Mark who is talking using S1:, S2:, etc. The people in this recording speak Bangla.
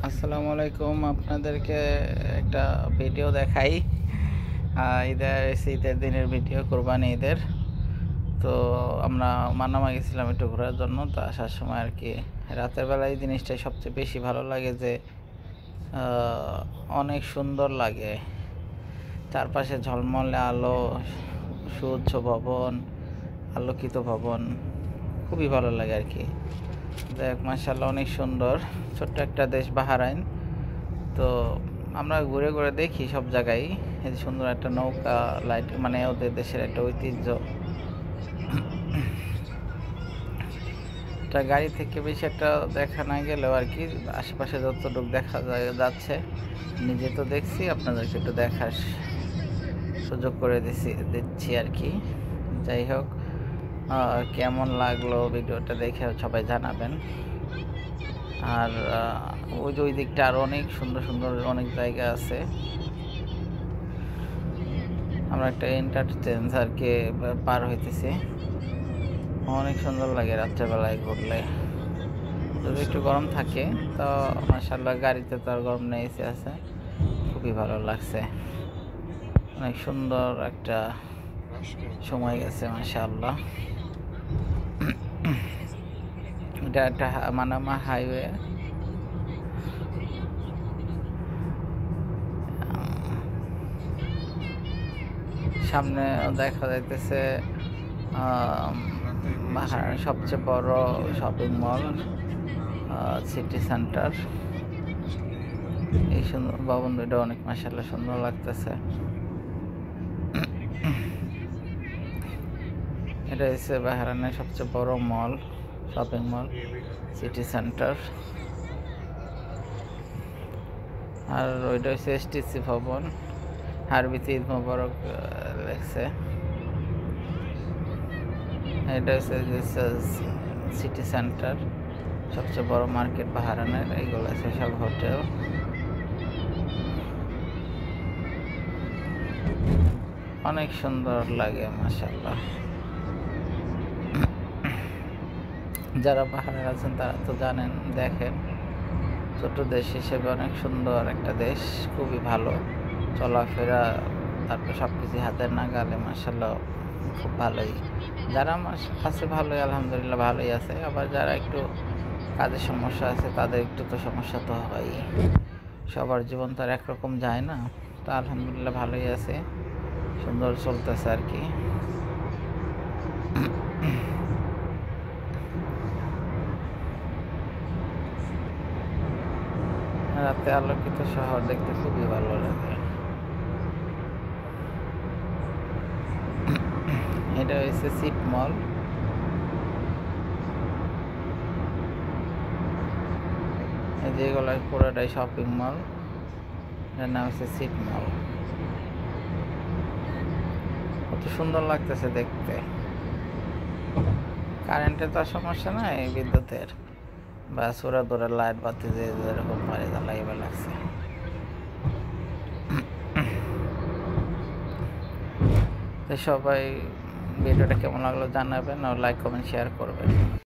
S1: আসসালামু আলাইকুম। আপনাদেরকে একটা ভিডিও দেখাই। ঈদের দিনের ভিডিও, কোরবানি ঈদের। তো আমরা মানামা গেছিলাম একটু ঘোরার জন্য। তো আসার সময় আর কি রাতের বেলা এই জিনিসটাই সবচেয়ে বেশি ভালো লাগে যে অনেক সুন্দর লাগে। চারপাশে ঝলমলে আলো, সুউচ্চ ভবন, আলোকিত ভবন, খুবই ভালো লাগে আর কি। দেখ মাশাআল্লাহ, অনেক সুন্দর। ছোট্ট একটা দেশ বাহরাইন। তো আমরা ঘুরে ঘুরে দেখি সব জায়গায় এই সুন্দর একটা নৌকা লাইট, মানে ওদের দেশের একটা ঐতিহ্য। এটা গাড়ি থেকে বেশি একটা দেখা না গেলেও আর কি আশেপাশে যতটুকু দেখা যাচ্ছে, নিজে তো দেখছি, আপনাদেরকে একটু দেখার সুযোগ করে দিচ্ছি আর কি। যাই হোক, কেমন লাগলো ভিডিওটা দেখে সবাই জানাবেন। আর ওই দিকটা আরও অনেক সুন্দর সুন্দর অনেক জায়গা আছে। আমরা একটা এন্টারটেইনারকে পার হইতেছি, অনেক সুন্দর লাগে রাত্রেবেলায় ঘুরলে। যদি একটু গরম থাকে তো মাশাআল্লাহ, গাড়িতে তো আর গরম নেই, এসি আছে, খুবই ভালো লাগছে। অনেক সুন্দর একটা সময় গেছে মাশাআল্লাহ। এটা একটা মানামা হাইওয়ে। সামনে দেখা যাইতেছে সবচেয়ে বড় শপিং মল, সিটি সেন্টার। এই সুন্দর ভবন দুটো অনেক মাশাআল্লাহ সুন্দর লাগতেছে। এটা হচ্ছে বাহরাইনের সবচেয়ে বড় মল, শপিং মল, সিটি সেন্টার। আর ওইটা হচ্ছে এসটিসি ভবন, আরবিতে ঈদ মোবারক লেখছে। এটা হচ্ছে সিটি সেন্টার, সবচেয়ে বড় মার্কেট বাহরাইনের। এইগুলো আছে সব হোটেল। অনেক সুন্দর লাগে মাশাআল্লাহ। যারা বাহরাইন আছেন তারা তো জানেন, দেখেন, ছোট দেশ হিসেবে অনেক সুন্দর একটা দেশ, খুবই ভালো চলাফেরা, তারপর সব কিছু হাতের নাগালে মাশাআল্লাহ, খুব ভালোই। যারা আমার কাছে ভালোই, আলহামদুলিল্লাহ ভালোই আছে। আবার যারা একটু কাজের সমস্যা আছে তাদের একটু তো সমস্যা তো হয়ই, সবার জীবন তো আর একরকম যায় না। তো আলহামদুলিল্লাহ ভালোই আছে, সুন্দর চলতেছে আর কি। রাতে আলোকিত শহর দেখতে খুবই ভালো লাগে। এটা হচ্ছে সিট মল। এই যেগুলো পুরোটাই শপিং মল, এর নাম হচ্ছে সিট মল। কত সুন্দর লাগতেছে দেখতে। কারেন্টের তো সমস্যা নাই, বিদ্যুতের বা সুরা দূরে লাইট বাতি যেরকম পারে জ্বালাইবার লাগছে। তো সবাই ভিডিওটা কেমন লাগলো জানাবেন, আর লাইক কমেন্ট শেয়ার করবেন।